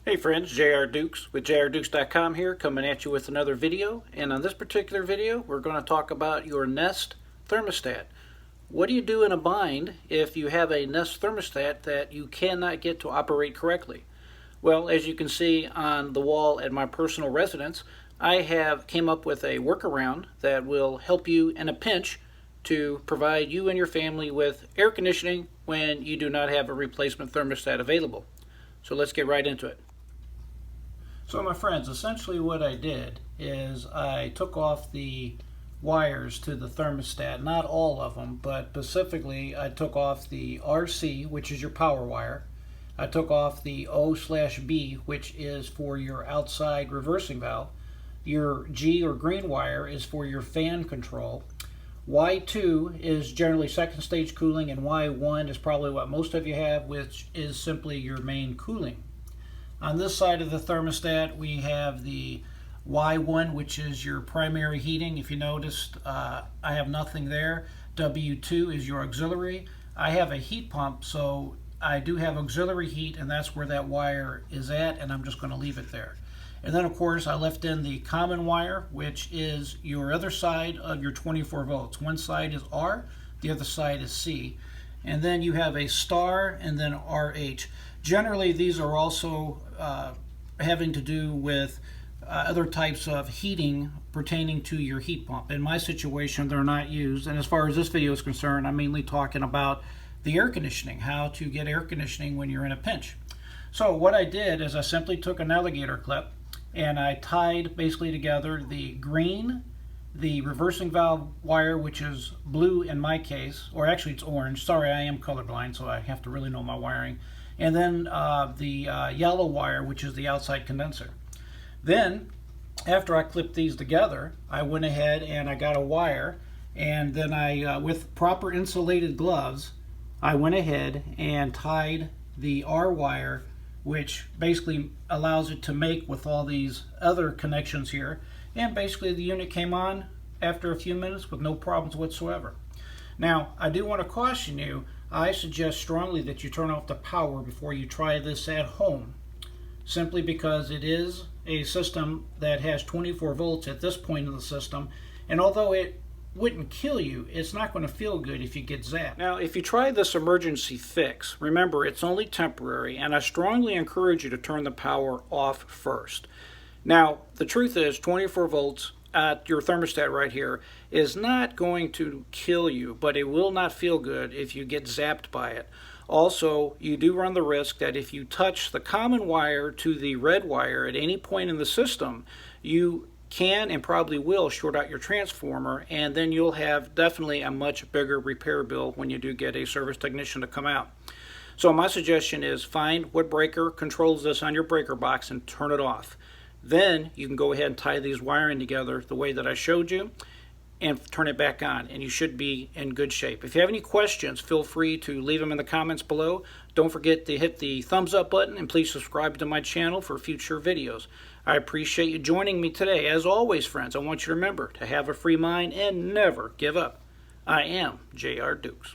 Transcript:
Hey friends, J.R. Dukes with JRDukes.com here, coming at you with another video. And on this particular video, we're going to talk about your Nest Thermostat. What do you do in a bind if you have a Nest Thermostat that you cannot get to operate correctly? Well, as you can see on the wall at my personal residence, I came up with a workaround that will help you in a pinch to provide you and your family with air conditioning when you do not have a replacement thermostat available. So let's get right into it. So my friends, essentially what I did is I took off the wires to the thermostat, not all of them, but specifically I took off the RC, which is your power wire. I took off the O/B, which is for your outside reversing valve. Your G or green wire is for your fan control. Y2 is generally second stage cooling, and Y1 is probably what most of you have, which is simply your main cooling. On this side of the thermostat, we have the Y1, which is your primary heating. If you noticed, I have nothing there. W2 is your auxiliary. I have a heat pump, so I do have auxiliary heat, and that's where that wire is at, and I'm just going to leave it there. And then, of course, I left in the common wire, which is your other side of your 24 volts. One side is R, the other side is C. And then you have a star and then RH. Generally, these are also having to do with other types of heating pertaining to your heat pump. In my situation, they're not used. And as far as this video is concerned, I'm mainly talking about the air conditioning, how to get air conditioning when you're in a pinch. So what I did is I simply took an alligator clip and I tied basically together the green, the reversing valve wire, which is blue in my case, or actually it's orange. Sorry, I am colorblind, so I have to really know my wiring. And then the yellow wire, which is the outside condenser. Then, after I clipped these together, I went ahead and I got a wire, and then I, with proper insulated gloves, I went ahead and tied the R wire, which basically allows it to make with all these other connections here. And basically the unit came on after a few minutes with no problems whatsoever. Now, I do want to caution you, I suggest strongly that you turn off the power before you try this at home, simply because it is a system that has 24 volts at this point in the system, and although it wouldn't kill you, it's not going to feel good if you get zapped. Now, if you try this emergency fix, remember it's only temporary, and I strongly encourage you to turn the power off first. Now, the truth is 24 volts at your thermostat right here is not going to kill you, but it will not feel good if you get zapped by it. Also, you do run the risk that if you touch the common wire to the red wire at any point in the system, you can and probably will short out your transformer, and then you'll have definitely a much bigger repair bill when you do get a service technician to come out. So my suggestion is find what breaker controls this on your breaker box and turn it off. Then you can go ahead and tie these wiring together the way that I showed you and turn it back on, and you should be in good shape. If you have any questions, feel free to leave them in the comments below. Don't forget to hit the thumbs up button, and please subscribe to my channel for future videos. I appreciate you joining me today. As always, friends, I want you to remember to have a free mind and never give up. I am J.R. Dukes.